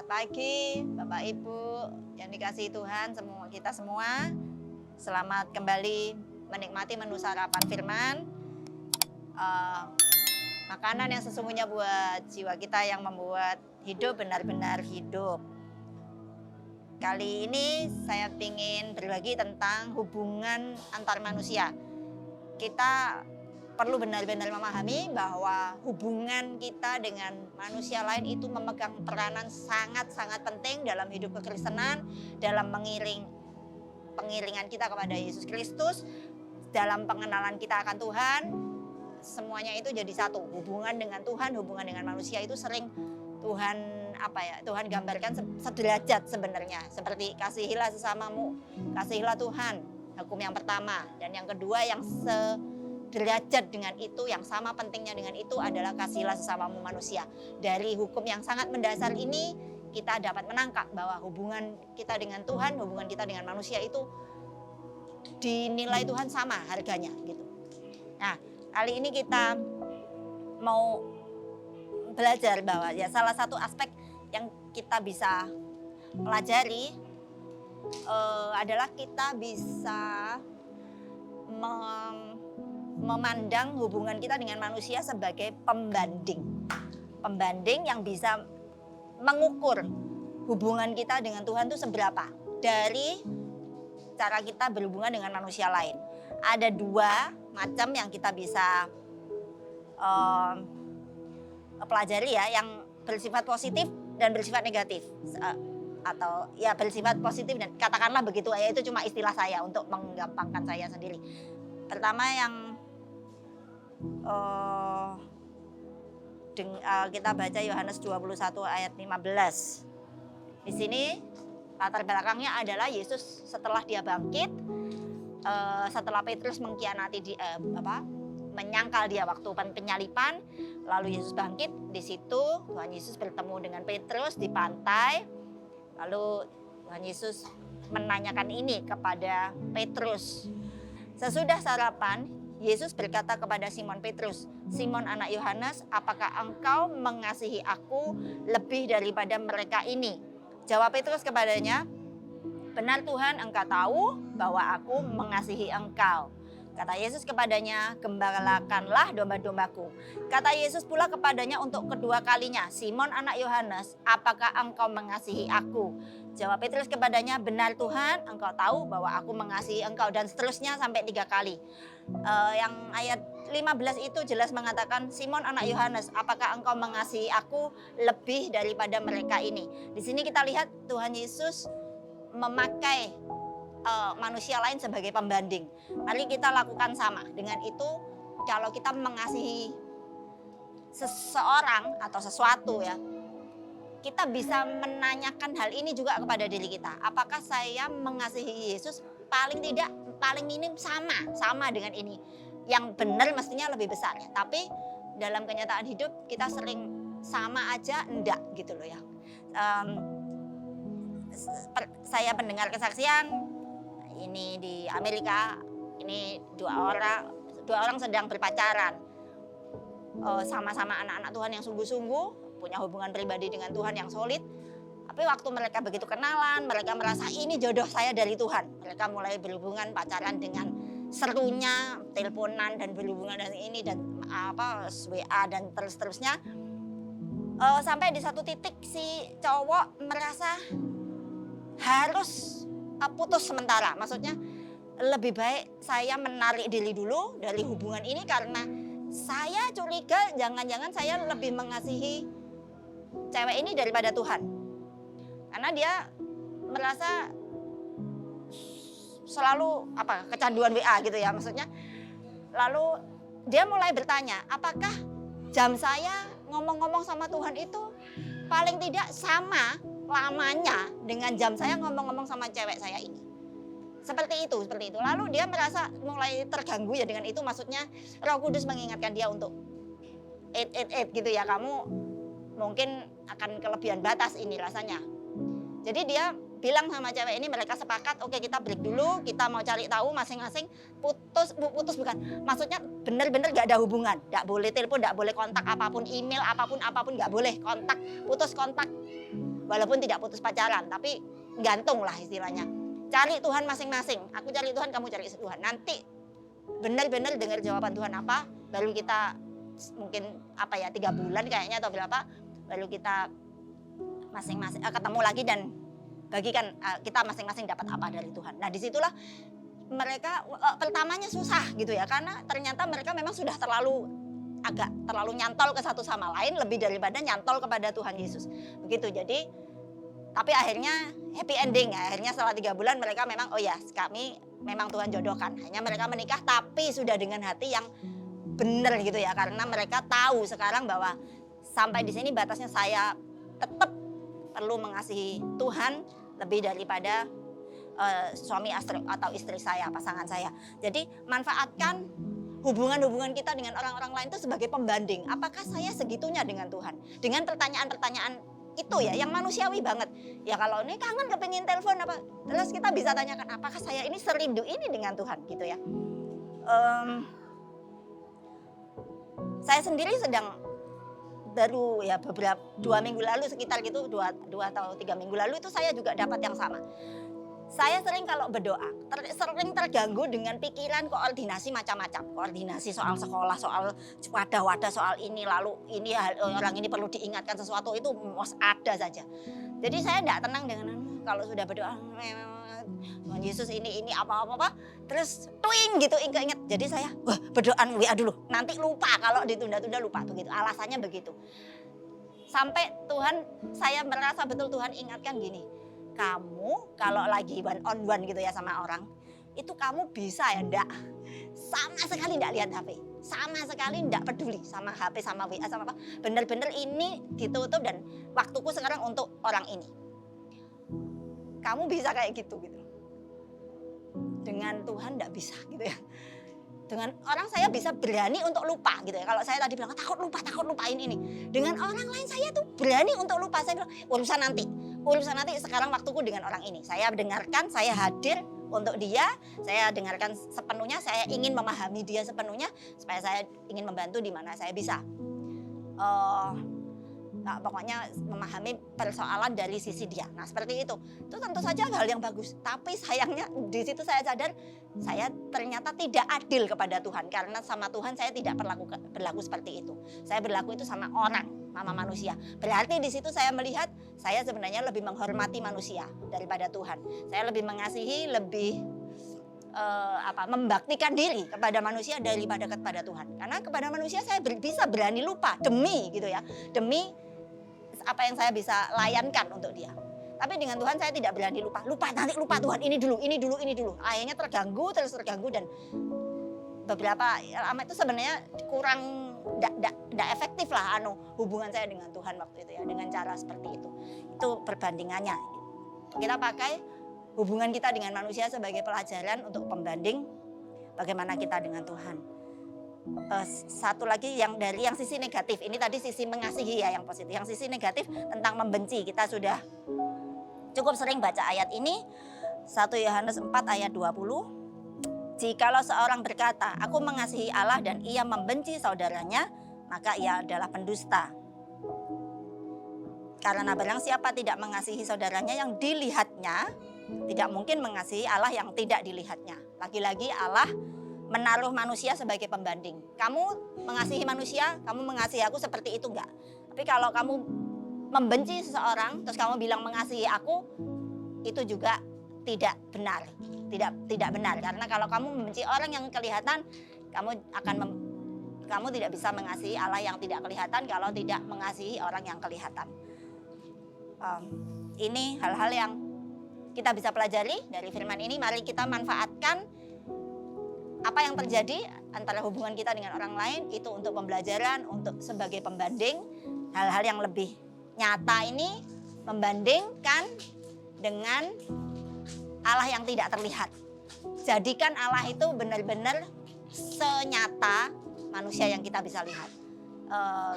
Selamat pagi Bapak Ibu yang dikasihi Tuhan, kita semua. Selamat kembali menikmati menu sarapan firman. Makanan yang sesungguhnya buat jiwa kita yang membuat hidup benar-benar hidup. Kali ini saya ingin berbagi tentang hubungan antar manusia. Kita perlu benar-benar memahami bahwa hubungan kita dengan manusia lain itu memegang peranan sangat-sangat penting dalam hidup kekristenan, dalam pengiringan kita kepada Yesus Kristus, dalam pengenalan kita akan Tuhan. Semuanya itu jadi satu. Hubungan dengan Tuhan, hubungan dengan manusia itu sering Tuhan gambarkan sederajat sebenarnya. Seperti kasihilah sesamamu, kasihilah Tuhan. Hukum yang pertama, dan yang kedua yang derajat dengan itu, yang sama pentingnya dengan itu adalah kasihilah sesamamu manusia. Dari hukum yang sangat mendasar ini kita dapat menangkap bahwa hubungan kita dengan Tuhan, hubungan kita dengan manusia itu dinilai Tuhan sama harganya gitu. Nah, kali ini kita mau belajar bahwa ya salah satu aspek yang kita bisa pelajari adalah kita bisa memandang hubungan kita dengan manusia sebagai pembanding. Pembanding yang bisa mengukur hubungan kita dengan Tuhan itu seberapa dari cara kita berhubungan dengan manusia lain. Ada dua macam yang kita bisa pelajari ya, yang bersifat positif dan bersifat negatif. Atau ya bersifat positif dan katakanlah begitu ya, itu cuma istilah saya untuk menggampangkan saya sendiri. Pertama yang kita baca Yohanes 21 ayat 15. Di sini latar belakangnya adalah Yesus setelah dia bangkit, setelah Petrus menyangkal dia waktu penyalipan, lalu Yesus bangkit. Di situ Tuhan Yesus bertemu dengan Petrus di pantai. Lalu Tuhan Yesus menanyakan ini kepada Petrus. Sesudah sarapan, Yesus berkata kepada Simon Petrus, "Simon anak Yohanes, apakah engkau mengasihi aku lebih daripada mereka ini?" Jawab Petrus kepadanya, "Benar Tuhan, engkau tahu bahwa aku mengasihi engkau." Kata Yesus kepadanya, "Gembalakanlah domba-dombaku." Kata Yesus pula kepadanya untuk kedua kalinya, "Simon anak Yohanes, apakah engkau mengasihi aku?" Jawab Petrus kepadanya, "Benar Tuhan, engkau tahu bahwa aku mengasihi engkau." Dan seterusnya sampai 3 kali. Yang ayat 15 itu jelas mengatakan, "Simon anak Yohanes, apakah engkau mengasihi aku lebih daripada mereka ini?" Di sini kita lihat Tuhan Yesus memakai manusia lain sebagai pembanding. Mari kita lakukan sama. Dengan itu, kalau kita mengasihi seseorang atau sesuatu ya, kita bisa menanyakan hal ini juga kepada diri kita. Apakah saya mengasihi Yesus paling tidak, paling minim sama dengan ini. Yang benar mestinya lebih besar ya. Tapi dalam kenyataan hidup kita sering sama aja enggak gitu loh ya. Saya mendengar kesaksian ini di Amerika, ini dua orang sedang berpacaran, sama-sama anak-anak Tuhan yang sungguh-sungguh, punya hubungan pribadi dengan Tuhan yang solid. Tapi waktu mereka begitu kenalan, mereka merasa ini jodoh saya dari Tuhan. Mereka mulai berhubungan, pacaran dengan serunya, teleponan dan berhubungan dengan ini dan WA dan terus-terusnya. Sampai di satu titik si cowok merasa harus putus sementara. Maksudnya lebih baik saya menarik diri dulu dari hubungan ini karena saya curiga jangan-jangan saya lebih mengasihi cewek ini daripada Tuhan. Karena dia merasa selalu kecanduan WA gitu ya maksudnya. Lalu dia mulai bertanya, apakah jam saya ngomong-ngomong sama Tuhan itu paling tidak sama lamanya dengan jam saya ngomong-ngomong sama cewek saya ini. Seperti itu. Lalu dia merasa mulai terganggu ya dengan itu. Maksudnya Roh Kudus mengingatkan dia untuk gitu ya. Kamu mungkin akan kelebihan batas ini rasanya. Jadi dia bilang sama cewek ini, mereka sepakat, oke kita break dulu, kita mau cari tahu masing-masing, putus bukan. Maksudnya benar-benar gak ada hubungan, gak boleh telepon, gak boleh kontak apapun, email apapun gak boleh kontak, putus kontak. walaupun tidak putus pacaran, tapi gantung lah istilahnya. Cari Tuhan masing-masing, aku cari Tuhan, kamu cari Tuhan. Nanti benar-benar dengar jawaban Tuhan apa, baru kita mungkin 3 bulan kayaknya atau berapa, baru kita masing-masing ketemu lagi dan bagikan kita masing-masing dapat apa dari Tuhan. Nah disitulah mereka pertamanya susah gitu ya, karena ternyata mereka memang sudah agak terlalu nyantol ke satu sama lain lebih daripada nyantol kepada Tuhan Yesus. Begitu. Jadi tapi akhirnya happy ending ya. Akhirnya setelah 3 bulan mereka memang kami memang Tuhan jodohkan. Hanya mereka menikah tapi sudah dengan hati yang benar gitu ya, karena mereka tahu sekarang bahwa sampai di sini batasnya, saya tetap perlu mengasihi Tuhan lebih daripada suami atau istri saya, pasangan saya. Jadi manfaatkan hubungan-hubungan kita dengan orang-orang lain itu sebagai pembanding. Apakah saya segitunya dengan Tuhan? Dengan pertanyaan-pertanyaan itu ya, yang manusiawi banget. Ya kalau ini kangen kepengin telepon apa, terus kita bisa tanyakan, apakah saya ini serindu ini dengan Tuhan gitu ya. Saya sendiri sedang baru ya beberapa 2 minggu lalu sekitar gitu, 2 atau 3 minggu lalu itu saya juga dapat yang sama. Saya sering kalau berdoa, sering terganggu dengan pikiran koordinasi macam-macam. Koordinasi soal sekolah, soal wadah-wadah, soal ini, lalu ini orang ini perlu diingatkan sesuatu, itu ada saja. Jadi saya tidak tenang dengan kalau sudah berdoa, Tuhan Yesus ini apa-apa, terus twing gitu, ingat. Jadi saya berdoaan WA dulu, nanti lupa, kalau ditunda-tunda lupa, begitu. Alasannya begitu. Sampai saya merasa betul Tuhan ingatkan gini, kamu kalau lagi one on one gitu ya sama orang, itu kamu bisa ya sama sekali enggak lihat HP, sama sekali enggak peduli sama HP, sama WA, sama apa. Bener-bener ini ditutup dan waktuku sekarang untuk orang ini. Kamu bisa kayak gitu. Dengan Tuhan enggak bisa gitu ya. Dengan orang saya bisa berani untuk lupa gitu ya. Kalau saya tadi bilang takut lupain ini. Dengan orang lain saya tuh berani untuk lupa. Saya bilang urusan nanti, sekarang waktuku dengan orang ini. Saya dengarkan, saya hadir untuk dia, saya dengarkan sepenuhnya, saya ingin memahami dia sepenuhnya, supaya saya ingin membantu di mana saya bisa. Pokoknya memahami persoalan dari sisi dia. Nah seperti itu tentu saja hal yang bagus. Tapi sayangnya di situ saya sadar, saya ternyata tidak adil kepada Tuhan. Karena sama Tuhan saya tidak berlaku seperti itu. Saya berlaku itu sama orang, sama manusia. Berarti di situ saya melihat, saya sebenarnya lebih menghormati manusia daripada Tuhan. Saya lebih mengasihi, lebih membaktikan diri kepada manusia daripada kepada Tuhan. Karena kepada manusia saya bisa berani lupa demi gitu ya, demi apa yang saya bisa layankan untuk dia. Tapi dengan Tuhan saya tidak berani lupa Tuhan, ini dulu. Akhirnya terganggu dan beberapa lama itu sebenarnya kurang tidak efektif lah hubungan saya dengan Tuhan waktu itu ya, dengan cara seperti itu. Itu perbandingannya. Kita pakai hubungan kita dengan manusia sebagai pelajaran untuk pembanding bagaimana kita dengan Tuhan. Satu lagi yang sisi negatif, ini tadi sisi mengasihi ya yang positif. Yang sisi negatif tentang membenci, kita sudah cukup sering baca ayat ini, 1 Yohanes 4 ayat 20. Jikalau seorang berkata, aku mengasihi Allah dan ia membenci saudaranya, maka ia adalah pendusta. Karena barang siapa tidak mengasihi saudaranya yang dilihatnya, tidak mungkin mengasihi Allah yang tidak dilihatnya. Lagi-lagi Allah menaruh manusia sebagai pembanding. Kamu mengasihi manusia, kamu mengasihi aku seperti itu enggak? Tapi kalau kamu membenci seseorang, terus kamu bilang mengasihi aku, itu juga tidak benar. Tidak benar. Karena kalau kamu membenci orang yang kelihatan, kamu tidak bisa mengasihi Allah yang tidak kelihatan kalau tidak mengasihi orang yang kelihatan. Ini hal-hal yang kita bisa pelajari dari firman ini. Mari kita manfaatkan apa yang terjadi antara hubungan kita dengan orang lain itu untuk pembelajaran, untuk sebagai pembanding. Hal-hal yang lebih nyata ini membandingkan dengan Allah yang tidak terlihat. Jadikan Allah itu benar-benar senyata manusia yang kita bisa lihat.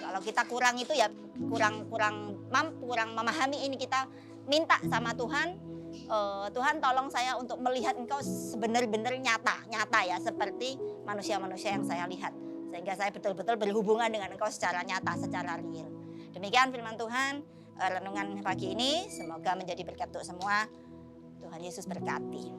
Kalau kita kurang itu ya kurang memahami ini, kita minta sama Tuhan, Tuhan tolong saya untuk melihat Engkau sebenar-benar nyata ya, seperti manusia-manusia yang saya lihat, sehingga saya betul-betul berhubungan dengan Engkau secara nyata, secara real. Demikian firman Tuhan. renungan pagi ini. Semoga menjadi berkat untuk semua. Tuhan Yesus berkati.